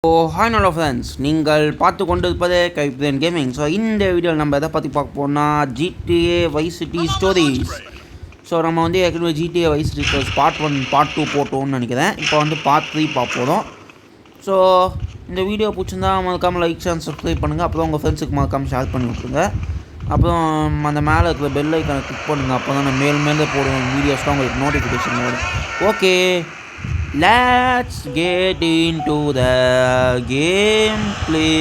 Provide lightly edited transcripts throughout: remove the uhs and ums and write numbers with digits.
Hi நல்ல friends, நீங்கள் பார்த்து கொண்டு இருப்பதே கைப்ரன் கேமிங். ஸோ இந்த வீடியோவில் நம்ம எதை பற்றி பார்க்க போனால் GTA Vice City Stories. So நம்ம வந்து ஏற்கனவே GTA Vice City Stories part 1 part 2 போட்டோம்னு நினைக்கிறேன். இப்போ வந்து பார்ட் 3 பார்க்க போகிறோம். ஸோ இந்த வீடியோ பிடிச்சிருந்தா மறக்காமல் லைக் அண்ட் சப்ஸ்கிரைப் பண்ணுங்கள். அப்புறம் உங்கள் ஃப்ரெண்ட்ஸுக்கு மறக்காமல் ஷேர் பண்ணி விட்ருங்க. அப்புறம் அந்த மேலே இருக்கிற பெல் ஐக்கானை கிளிக் பண்ணுங்கள். அப்போ தான் நான் மேலே போடுவேன் வீடியோஸ்லாம் உங்களுக்கு நோட்டிஃபிகேஷன் வரும். Okay, let's get into the gameplay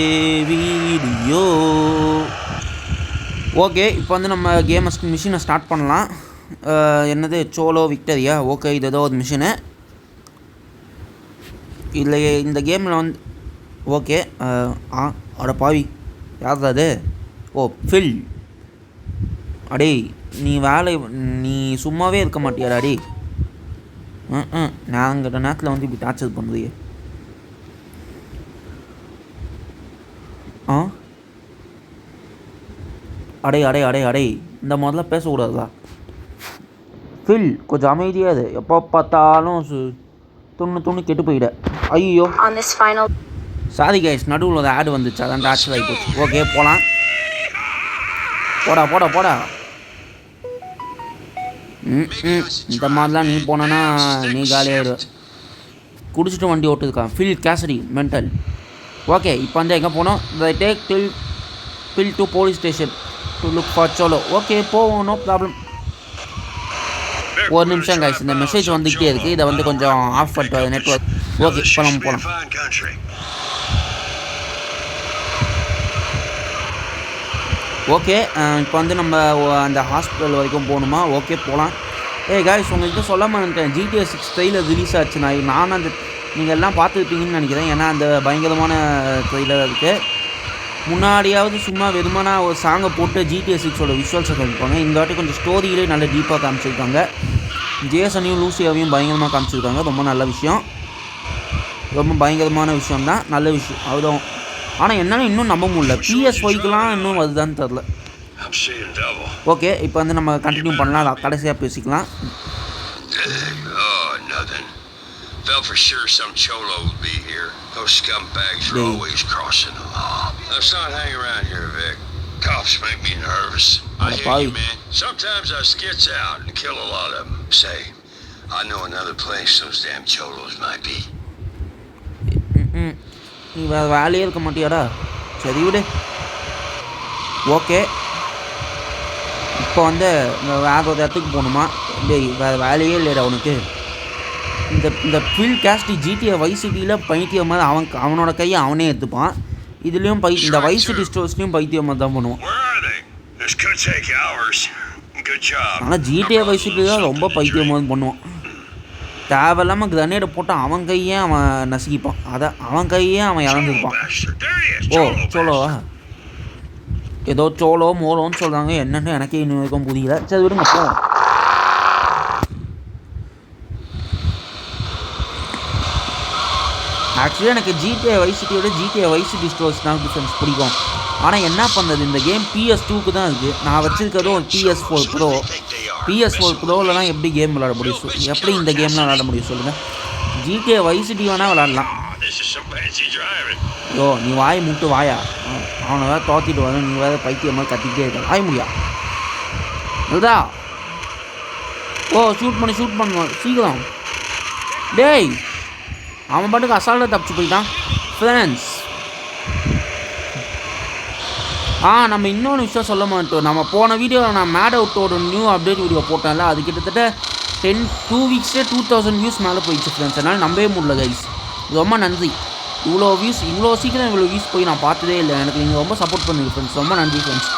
video. Okay, இப்போ வந்து நம்ம மிஷினை ஸ்டார்ட் பண்ணலாம். என்னது சோலோ விக்டரியா? ஓகே, இது ஏதோ ஒரு மிஷினு இல்லை இந்த கேமில் வந்து. ஓகே, அட பாவி, யார் அது? ஓ ஃபில். அடே நீ சும்மாவே இருக்க மாட்டியாடா அடே. நாங்கிட்ட நேரத்தில் வந்து இப்படி டார்ச்சர் பண்ணுறியே. அடே இந்த மாதிரிலாம் பேசக்கூடாதுதா. ஃபில் கொஞ்சம் அமைதியாக இது. எப்போ பார்த்தாலும் துண்ணு கெட்டு போயிட. ஐயோ சாரி கைஸ், நடுவில் ஒரு ஆடு வந்துச்சு, அதான் டார்ச்சர் ஆகி போச்சு. ஓகே போகலாம். போடா இந்த மாதிரிலாம் நீ போனேன்னா நீ காலியாகிடு. குடிச்சிட்டு வண்டி ஓட்டுருக்கான் ஃபில் கேசரி மென்டல். ஓகே, இப்போ வந்து எங்கே போனோம்? Take fill to police station to look for solo. Okay போவோம், நோ ப்ராப்ளம். ஒரு நிமிஷம் கைஸ், இந்த மெசேஜ் வந்துக்கிட்டே இருக்குது. இதை வந்து கொஞ்சம் ஆஃப் பண்ணிட்டு நெட்ஒர்க். ஓகே, இப்போ நம்ம போகலாம். ஓகே, இப்போ வந்து நம்ம அந்த ஹாஸ்பிட்டல் வரைக்கும் போகணுமா? ஓகே போகலாம். காய்ஸ், உங்கள்கிட்ட சொல்லாமல் இருந்தேன், GTA 6 ட்ரெய்லர் ரிலீஸ் ஆச்சு. நான் அந்த நீங்கள் எல்லாம் பார்த்துருப்பீங்கன்னு நினைக்கிறேன். ஏன்னா அந்த பயங்கரமான ட்ரெய்லர் இருக்குது. முன்னாடியாவது சும்மா வெறுமனா ஒரு சாங்கை போட்டு GTA 6ஓட விஷுவல்ஸை காமிப்பாங்க. இந்த வாட்டி கொஞ்சம் ஸ்டோரியிலே நல்ல டீப்பாக காமிச்சிருக்காங்க. ஜேசனையும் லூசியாவையும் பயங்கரமாக காமிச்சிருக்காங்க. ரொம்ப நல்ல விஷயம், ரொம்ப பயங்கரமான விஷயம்தான், நல்ல விஷயம் அதுதான். ஆனால் என்னென்னு இன்னும் நம்ப முடியல. PS5க்கெலாம் இன்னும் அதுதான் தெரில. ஓகே, இப்போ வந்து நம்ம கண்டினியூ பண்ணலாம், கடைசியாக பேசிக்கலாம். Felt for sure some cholo would be here. Those scumbags are always crossing the law. Let's not hang around here, Vic. Cops make me nervous. I hear you, man. Sometimes I skits out and kill a lot of them. Say, I know another place those damn cholos might be. நீ வேறு வேலையே இருக்க மாட்டியாடா? சரி விடு. Okay, இப்போ வந்து வேறு ஒரு இடத்துக்கு போகணுமா? டேய், வேறு வேலையே இல்லைடா உனக்கு. இந்த ஃபில் கேஸ்டி GTA வைஸ் சிட்டியில் பைத்தியம் மாதிரி அவனோட கையை அவனே எடுத்துப்பான். இதுலேயும் இந்த வைஸ் சிட்டி ஸ்டோர்ஸ்லேயும் பைத்தியம் மாதிரி தான் பண்ணுவான். ஆனால் GTA வைஸ் சிட்டி தான் ரொம்ப பைத்தியம் மாதிரி பண்ணுவான். தேவையில்லாமல் கிரனேடை போட்டு அவன் கையே அவன் நசுக்கிப்பான். அவன் கையே அவன் இறந்துருப்பான். ஓ சோலோவா? ஏதோ சோலோ மோலோன்னு சொல்கிறாங்க, என்னென்னு எனக்கே இன்னும் வரைக்கும் புரியல. சரி விடுங்க போவோம். ஆக்சுவலி எனக்கு GTA வைஸ் சிட்டியோட GTA வைஸ் சிட்டி ஸ்டோர்ஸ் தான் டிஃப்ரென்ஸ் பிடிக்கும். ஆனால் என்ன பண்ணுறது, இந்த கேம் PS2க்கு தான் இருக்குது. நான் வச்சுருக்கிறதும் ஒரு PS4 Pro. PS4 ப்ரோவில்தான் எப்படி கேம் விளாட முடியும்? எப்படி இந்த கேம்லாம் விளாட முடியும் சொல்லுங்கள்? GTA வைஸ் சிட்டி வேணால் விளாடலாம். ஓ நீ வாய் முட்டு வாயா, அவனை வேறு தோத்திட்டு வரும். நீ வேறு பைத்தியம் மாதிரி கத்திக்கிட்டே இருக்க. வாய் முடியா இல்லதா? ஓ ஷூட் பண்ணுவான் சீக்கிரம். டேய், அவன் பாட்டுக்கு அசால்ட்டாக தப்பிச்சு போயிட்டான் ஃப்ரெண்ட்ஸ். நம்ம இன்னொன்று விஷயம் சொல்ல மாட்டோம். நம்ம போன வீடியோவில் நான் மேட் அவுட்டோட நியூ அப்டேட் வீடியோ போட்டேன்ல, அது கிட்டத்தட்ட 2 வீக்ஸ்லேயே 2000 வியூஸ் மேலே போயிடுச்சு ஃப்ரெண்ட்ஸ். என்னால் நம்பவே முடியல கைஸ். ரொம்ப நன்றி. இவ்வளோ சீக்கிரம் இவ்வளோ வியூஸ் போய் நான் பார்த்ததே இல்லை. எனக்கு நீங்கள் ரொம்ப சப்போர்ட் பண்ணுங்க ஃப்ரெண்ட்ஸ், ரொம்ப நன்றி ஃப்ரெண்ட்ஸ்.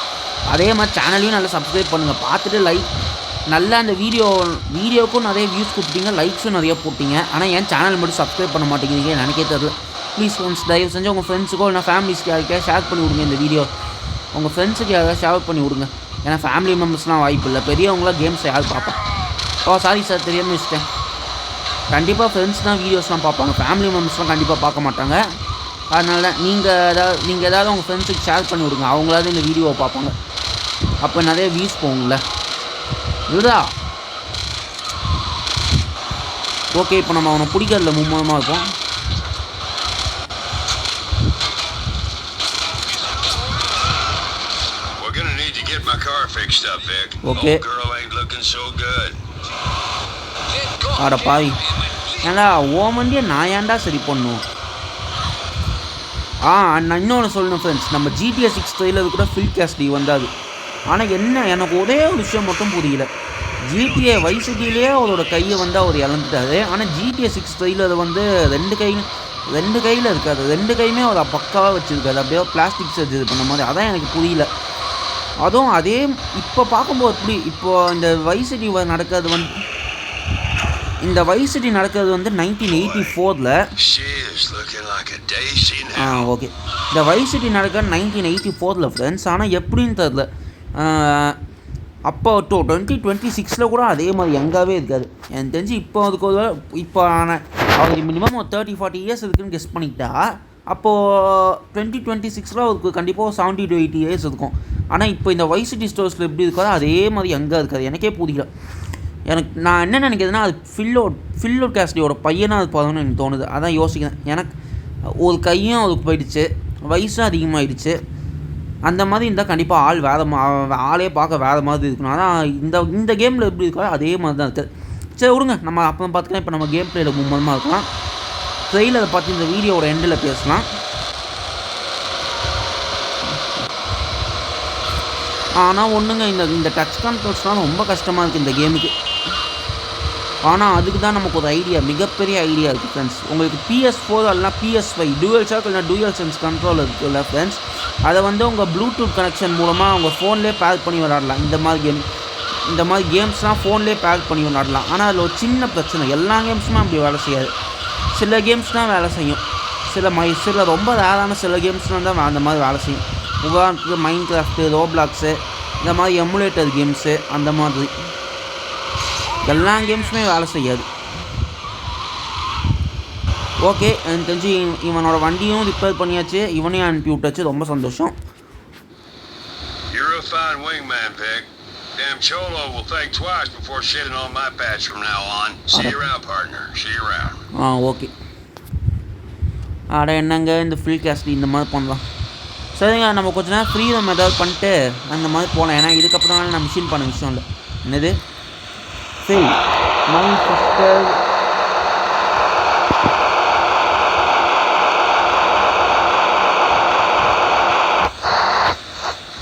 அதே மாதிரி சேனலையும் நல்லா சப்ஸ்கிரைப் பண்ணுங்கள். பார்த்துட்டு லைக் நல்லா அந்த வீடியோவுக்கும் நிறைய வியூஸ் கொடுத்தீங்க, லைக்ஸும் நிறைய போட்டிங்க. ஆனால் என் சேனல் மட்டும் சப்ஸ்கிரைப் பண்ண மாட்டேங்கிறீங்க, எனக்கே தெரியல. ப்ளீஸ் ஃப்ரெண்ட்ஸ், தயவு செஞ்சு உங்கள் ஃப்ரெண்ட்ஸுக்கோ இல்லை ஃபேமிலிஸ்க்கு யாருக்கே ஷேர் பண்ணி விடுங்க. இந்த வீடியோ உங்கள் ஃப்ரெண்ட்ஸுக்கு யாராவது ஷேர் பண்ணி விடுங்க. ஏன்னா ஃபேமிலி மெம்பர்ஸ்லாம் வாய்ப்பு இல்லை, பெரியவங்களாம் கேம்ஸ் யாரும் பார்ப்பேன். சாரி சார், தெரியாமல் வச்சுட்டேன். கண்டிப்பாக ஃப்ரெண்ட்ஸ் தான் வீடியோஸ்லாம் பார்ப்பாங்க, ஃபேமிலி மெம்பர்ஸ்லாம் கண்டிப்பாக பார்க்க மாட்டாங்க. அதனால் நீங்கள் ஏதாவது உங்கள் ஃப்ரெண்ட்ஸுக்கு ஷேர் பண்ணி விடுங்க, அவங்களாவது இந்த வீடியோவை பார்ப்பாங்க. அப்போ நிறைய வியூஸ் போகுங்கள. இதுடா ஓகே இப்போ நம்ம அவனை பிடிக்கிறதுல மும்முரமாக இருக்கும். fixed up, Vic. Okay. Old girl ain't looking so good. அட பாவி, ஏன்டா ஓ வண்டியை நான் ஏன்டா சரி பண்ணும். நான் இன்னொன்று சொல்லணும் ஃப்ரெண்ட்ஸ், நம்ம GTA 6 ட்ரெயிலர் கூட ஃபில் கேஸ்டி வந்தாது. ஆனால் என்ன எனக்கு ஒரே ஒரு விஷயம் மட்டும் புரியல, GTA வைஸ் சிட்டிலேயே அவரோட கையை வந்து அவர் இழந்துட்டாரு. ஆனால் GTA 6 ட்ரெயிலர் வந்து ரெண்டு கையில் இருக்காது, ரெண்டு கையுமே அவர் பக்காவாக வச்சுருக்காரு, அப்படியே பிளாஸ்டிக் சர்ஜரி பண்ண மாதிரி. அதான் எனக்கு புரியல. அதுவும் அதே இப்போ பார்க்கும்போது எப்படி இப்போது இந்த வைஸ் சிட்டி நடக்கிறது வந்து இந்த வைஸ் சிட்டி நடக்கிறது வந்து 1984. ஓகே, இந்த வைஸ் சிட்டி நடக்கிறது 1984 ஃப்ரெண்ட்ஸ். ஆனால் எப்படின்னு தெரில, அப்போ 2026 கூட அதே மாதிரி எங்காவே இருக்காது எனக்கு தெரிஞ்சு. இப்போ அதுக்கு ஒரு இப்போ அவருக்கு மினிமம் ஒரு 30-40 இயர்ஸ் இருக்குதுன்னு கெஸ் பண்ணிக்கிட்டா, அப்போது 2026 அவருக்கு கண்டிப்பாக 70 to 80 இயர்ஸ் இருக்கும். ஆனால் இப்போ இந்த வைஸ் சிட்டி ஸ்டோர்ஸில் எப்படி இருக்காதோ அதே மாதிரி எங்கே இருக்காது, எனக்கே புரியல. நான் என்ன நினைக்கிறதுனா, அது ஃபில்லோட் கேஸ்டியோட பையனாக அது போதும்னு எனக்கு தோணுது. அதான் யோசிக்கிறேன். எனக்கு ஒரு கையும் அதுக்கு போயிடுச்சு, வயசும் அதிகமாகிடுச்சு. அந்த மாதிரி இருந்தால் கண்டிப்பாக ஆளே பார்க்க வேறு மாதிரி இருக்கணும். ஆனால் இந்த கேமில் எப்படி இருக்கோ அதே மாதிரி தான் இருக்குது. சரி விடுங்க, நம்ம அப்புறம் பார்த்துக்கலாம். இப்போ நம்ம கேம் பிளேயில் மும்மரமாக இருக்கலாம். ட்ரெயிலரை பார்த்து இந்த வீடியோவோட எண்டில் பேசலாம். ஆனால் ஒன்றுங்க, இந்த டச் கண்ட்ரோல்ஸ்லாம் ரொம்ப கஷ்டமாக இருக்குது இந்த கேமுக்கு. ஆனால் அதுக்கு தான் நமக்கு ஒரு மிகப்பெரிய ஐடியா இருக்குது ஃப்ரெண்ட்ஸ். உங்களுக்கு PS4 இல்லைனா PS5 டூயல் ஷாக் இல்லைனா டூயல் சென்ஸ் கண்ட்ரோல் இருக்குல்ல ஃப்ரெண்ட்ஸ், அதை வந்து உங்கள் ப்ளூடூத் கனெக்ஷன் மூலமாக உங்கள் ஃபோன்லேயே பேக் பண்ணி விளாடலாம். இந்த மாதிரி கேம்ஸ்லாம் ஃபோன்லேயே பேக் பண்ணி விளாடலாம். ஆனால் அதில் ஒரு சின்ன பிரச்சனை, எல்லா கேம்ஸுமே அப்படி வேலை செய்யாது. சில கேம்ஸ் தான் வேலை செய்யும், சில ரொம்ப ரேரான சில கேம்ஸ்லாம் தான் அந்த மாதிரி வேலை செய்யும். உதாரணத்துக்கு மைண்ட் கிராஃப்ட்டு, ரோப்ளாக்ஸு, இந்த மாதிரி எமுலேட்டர் கேம்ஸு, அந்த மாதிரி எல்லா கேம்ஸுமே வேலை செய்யாது. ஓகே, எனக்கு தெரிஞ்சு இவனோட வண்டியும் ரிப்பேர் பண்ணியாச்சு, இவனையும் அனுப்பி விட்டாச்சு, ரொம்ப சந்தோஷம். Damn Cholo will think twice before shitting on my patch from now on. See you around, partner. See you around. Okay. என்னங்க இந்த ஃபில் கேஸ்ட் இந்த மாதிரி பண்ணலாம். சரிங்க, நம்ம கொஞ்ச நேரம் ஃப்ரீடம் ஏதாவது பண்ணிட்டு அந்த மாதிரி போகலாம். ஏன்னா இதுக்கப்புறம் நான் மிஷின் பண்ண விஷயம் இல்லை. என்னது ஃபெயில் மை சிஸ்டர்.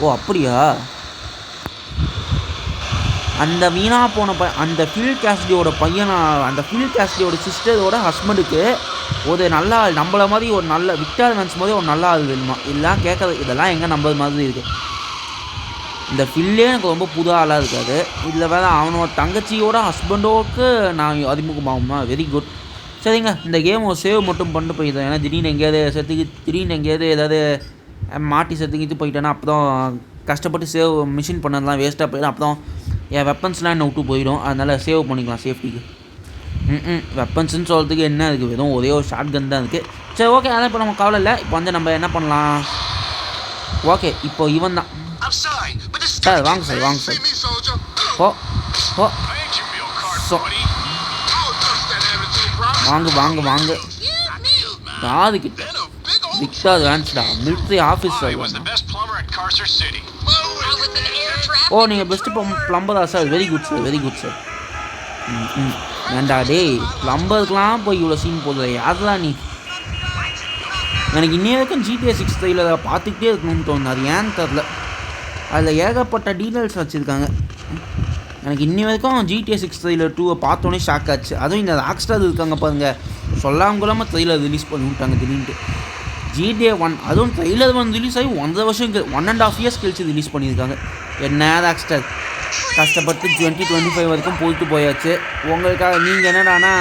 ஓ அப்படியா, அந்த வீணாக போன அந்த ஃபில் கேஸ்டியோட பையனா, அந்த ஃபில் கேஸ்டியோட சிஸ்டரோட ஹஸ்பண்டுக்கு ஒரு நல்ல ஆள், நம்மள மாதிரி ஒரு நல்ல விக்டர் நினச்சும் போதே ஒரு நல்ல ஆள் வேணுமா? இதெல்லாம் கேட்குறது, இதெல்லாம் எங்கே நம்பது மாதிரி இருக்குது. இந்த ஃபில்லே எனக்கு ரொம்ப புது ஆளாக இருக்காது. இதில் வேறு அவனோட தங்கச்சியோட ஹஸ்பண்டோக்கு நான் அறிமுகமாகுமா? Very good. சரிங்க, இந்த கேம் ஒரு சேவ் மட்டும் பண்ணிட்டு போயிடுறேன். ஏன்னா திடீர்னு எங்கேயாவது ஏதாவது மாட்டி செத்துக்கிட்டு போயிட்டேன்னா அப்புறம் கஷ்டப்பட்டு சேவ் மிஷின் பண்ணதெல்லாம் வேஸ்ட்டாக போயிடும். அப்புறம் என் வெப்பன்ஸ்லாம் என்ன விட்டு போயிடும். அதனால் சேவ் பண்ணிக்கலாம் சேஃப்டிக்கு. வெப்பன்ஸ்ன்னு சொல்கிறதுக்கு என்ன இருக்குது, வெறும் ஒரே ஒரு ஷார்ட் கன் தான் இருக்குது. சரி ஓகே, அதான் இப்போ நம்ம கவலை இல்லை. இப்போ வந்து நம்ம என்ன பண்ணலாம், ஓகே இப்போ இவன் தான் சார். வாங்க சார், வாங்க சார். வாங்க யாருக்கிட்ட விக்டர் வேன்ஸ்டா, மிலிட்ரி ஆஃபீஸர். ஓ நீங்கள் பெஸ்ட்டு ப்ளம்பரா சார்? Very good sir. ஏண்டா டேய், ப்ளம்பருக்கெலாம் போய் இவ்வளோ சீன் போடுற யாரெல்லாம் நீ? எனக்கு இன்னும் வரைக்கும் GTA 6 ட்ரெயிலரை பார்த்துக்கிட்டே இருக்கணும்னு தோணுது. அது ஏன்னு தெரில, அதில் ஏகப்பட்ட டீட்டெயில்ஸ் வச்சுருக்காங்க. எனக்கு இன்னி வரைக்கும் GTA 6 ட்ரெயிலர் 2 பார்த்தோன்னே ஷாக் ஆச்சு. அதுவும் இந்த ராக்ஸ்டார் இருக்காங்க பாருங்கள், சொல்லாமல் ட்ரெயிலர் ரிலீஸ் பண்ணி விட்டாங்க திடீர்னு. GTA 1 அதுவும் ட்ரெயிலர் வந்து ரிலீஸ் ஆகி 1.5 வருஷம் 1.5 இயர்ஸ் கழிச்சு ரிலீஸ் பண்ணியிருக்காங்க. என்ன ராக்ஸ்டார் கஷ்டப்பட்டு 2025 வரைக்கும் போயாச்சு. உங்களுக்காக நீங்கள் என்னடானா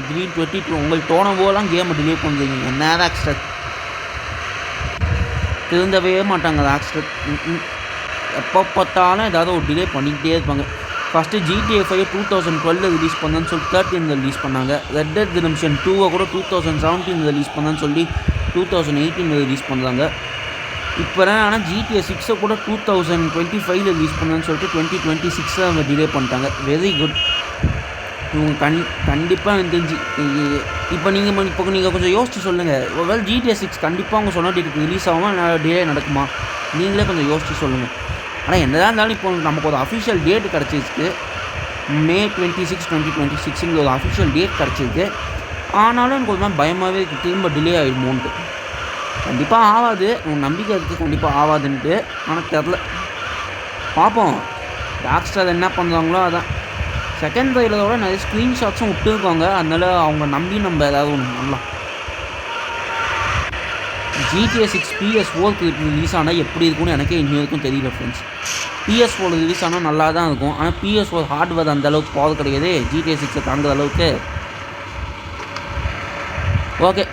திடீர்னு 22 உங்களுக்கு தோணும் போதெல்லாம் கேமை டிலே பண்ணுறீங்க. என்ன ராக்ஸ்டார் திருந்தவே மாட்டாங்க ராக்ஸ்டார். எப்போ பார்த்தாலும் ஏதாவது ஒரு டிலே பண்ணிக்கிட்டே இருப்பாங்க. ஃபஸ்ட்டு GTA 5 2012 ரிலீஸ் பண்ணான்னு சொல்லி 13 ரிலீஸ் பண்ணாங்க. Red Dead Redemption 2 கூட 2017 ரிலீஸ் பண்ணான்னு சொல்லி 2018 ரிலீஸ் பண்ணுறாங்க. இப்போ ஆனால் GTA 6 கூட 2025 ரிலீஸ் பண்ணான்னு சொல்லிட்டு 2026 அவங்க டிலே பண்ணிட்டாங்க. Very good. இவங்க கண்டிப்பாக எனக்கு தெரிஞ்சு இப்போ நீங்கள் கொஞ்சம் யோசிச்சு சொல்லுங்கள். ஒருவேளை GTA 6 கண்டிப்பாக அவங்க சொன்ன டேட்டுக்கு ரிலீஸ் ஆகுமா, டிலே நடக்குமா? நீங்களே கொஞ்சம் யோசிச்சு சொல்லுங்கள். ஆனால் என்னதான் இருந்தாலும் இப்போ நமக்கு ஒரு அஃபிஷியல் டேட் கிடச்சிருக்கு, May 26, 2026 ஒரு அஃபிஷியல் டேட் கிடச்சிருக்கு. ஆனாலும் எனக்கு ஒரு மாதிரி பயமாகவே இருக்குது, திரும்ப டிலே ஆகிடுமோன்ட்டு. கண்டிப்பாக ஆகாது, நம்பிக்கை இருக்குது கண்டிப்பாக ஆகாதுன்ட்டு. ஆனால் தெரில, பார்ப்போம் ராக்ஸ்டார் என்ன பண்ணுறாங்களோ அதான். செகண்ட் ட்ரைலரோட நிறைய ஸ்க்ரீன்ஷாட்ஸும் விட்டுருக்காங்க, அதனால் அவங்க நம்பி நம்ம ஏதாவது ஒன்று பண்ணலாம். GTA 6 PS4க்கு ரிலீஸ் ஆனால் எப்படி இருக்கும்னு எனக்கே இன்னும் வரைக்கும் தெரியல ஃப்ரெண்ட்ஸ். PS4 ரிலீஸ் ஆனால் நல்லா தான் இருக்கும், ஆனால் PS4 ஹார்ட்வேர் அந்தளவுக்கு போகிறது கிடையாது GTA 6 தாங்குற அளவுக்கு. ஓகே,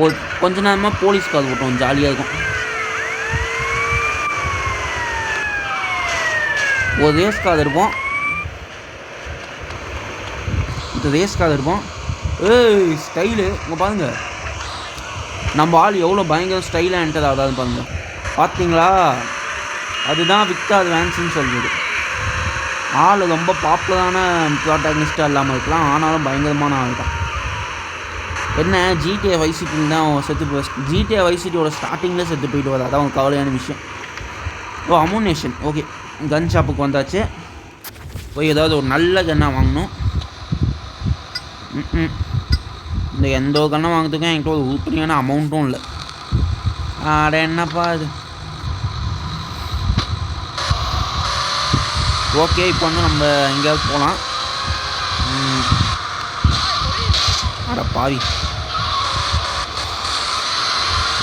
ஒரு கொஞ்ச நேரமாக போலீஸ் கார் போட்டோம், ஜாலியாக இருக்கும். ஒரு ரேஸ் கார் இருப்போம், ரேஸ் கார் இருப்போம். ஏய் ஸ்டைலு இங்கே பாருங்கள், நம்ம ஆள் எவ்வளோ பயங்கர ஸ்டைலாக என்டர் ஆகாது பாருங்கள், பார்த்தீங்களா? அதுதான் விக்டர் வேன்ஸ்ன்னு சொல்கிறது. ஆள் ரொம்ப பாப்புலரான ப்ராட்டகனிஸ்டாக இல்லாமல் இருக்கலாம், ஆனாலும் பயங்கரமான ஆள் தான். என்ன GTA Vice City தான் செத்து போய், GTA Vice Cityயோட ஸ்டார்டிங்கில் செத்து போயிட்டு வர, அதான் ஒரு கவலையான விஷயம். ஓ அமுனேஷன், ஓகே கன் ஷாப்புக்கு வந்தாச்சு. போய் ஏதாவது ஒரு நல்ல கன்னாக வாங்கணும். இந்த எந்த ஒரு கண்ணை வாங்கிறதுக்கும் என்கிட்ட ஒரு உருப்படியான அமௌண்ட்டும் இல்லை. அட என்னப்பா அது. ஓகே, இப்போ வந்து நம்ம எங்கேயாவது போகலாம். அட பாவி.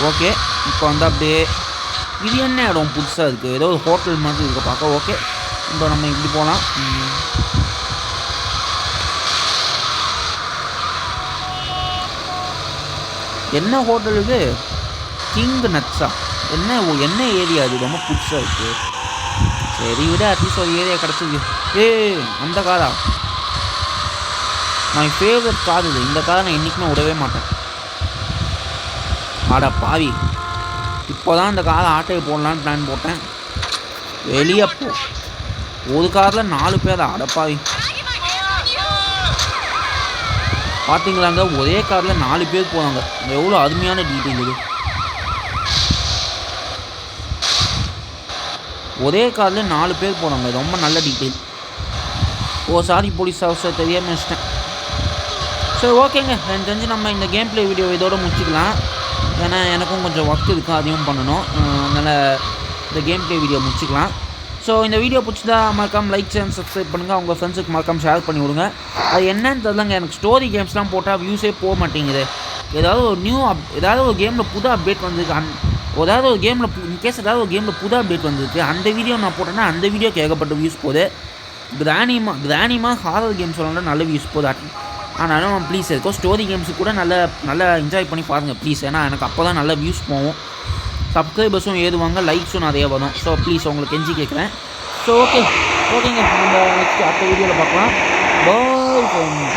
ஓகே, இப்போ வந்து அப்படியே இது என்ன இடம் புதுசாக இருக்குது, ஏதோ ஒரு ஹோட்டல் மாதிரி இருக்க பார்க்க. ஓகே, இப்போ நம்ம இப்படி போகலாம். என்ன ஹோட்டல் இது? கிங் நட்ஸா? என்ன ஏரியா அது? ரொம்ப புதுசாக இருக்குது. சரி விட, அட்லீஸ்ட் ஒரு ஏரியா கிடச்சிது. அந்த காரா மை ஃபேவரட் கார் இது. இந்த காரை நான் என்றைக்குமே விடவே மாட்டேன். ஆடா பாவி, இப்போ தான் இந்த காரை ஆட்டையை போடலான்னு பிளான் போட்டேன். வெளியே போ. ஒரு காரில் 4 பேர். அடப்பாவி, பார்த்தீங்களாங்க, ஒரே காரில் 4 பேர் போகிறாங்க. எவ்வளோ அருமையான டீட்டெயில் இது. ஒரே காரில் 4 பேர் போகிறாங்க, ரொம்ப நல்ல டீட்டெயில். ஓ சாரி போலீஸ் ஆஃபீஸர், தெரியாமல் வச்சிட்டேன். சரி ஓகேங்க, எனக்கு தெரிஞ்சு நம்ம இந்த கேம் ப்ளே வீடியோ இதோட முடிச்சிக்கலாம். ஏன்னா எனக்கும் கொஞ்சம் ஒர்க் இருக்கும், அதையும் பண்ணணும். அதனால் இந்த கேம் ப்ளே வீடியோ முடிச்சிக்கலாம். ஸோ இந்த வீடியோ பிடிச்சதா மறக்காமல் லைக் அண்ட் சப்ஸ்கிரைப் பண்ணுங்கள். உங்கள் ஃப்ரெண்ட்ஸுக்கு மறக்காமல் ஷேர் பண்ணி விடுங்க. அது என்னன்னு தெரிலங்க, எனக்கு ஸ்டோரி கேம்ஸ்லாம் போட்டால் வியூஸே போக மாட்டேங்குது. ஏதாவது ஒரு ஏதாவது ஒரு கேமில் புது அப்டேட் வந்திருக்கு, ஏதாவது ஒரு கேமில் இன்கேஸ் ஏதாவது ஒரு கேமில் புது அப்டேட் வந்திருக்கு, அந்த வீடியோ நான் போட்டேன்னா அந்த வீடியோக்கு ஏகப்பட்ட வியூஸ் போகுது. கிரானிமா ஹாரர் கேம்ஸ் சொல்லலாம் நல்ல வியூஸ் போகுது. ஆனாலும் ப்ளீஸ் இருக்கோ ஸ்டோரி கேம்ஸுக்கு கூட நல்லா என்ஜாய் பண்ணி பாருங்கள் ப்ளீஸ். ஏன்னா எனக்கு அப்போ தான் நல்ல வியூஸ் போகும், சப்ஸ்கிரைபர்ஸும் ஏறுவாங்க, லைக்ஸும் நிறைய வரும். ஸோ ப்ளீஸ் உங்களுக்கு கெஞ்சி கேட்குறேன். ஸோ ஓகேங்க, நம்ம நெக்ஸ்ட் அடுத்த வீடியோவில் பார்க்கலாம். Bye friends.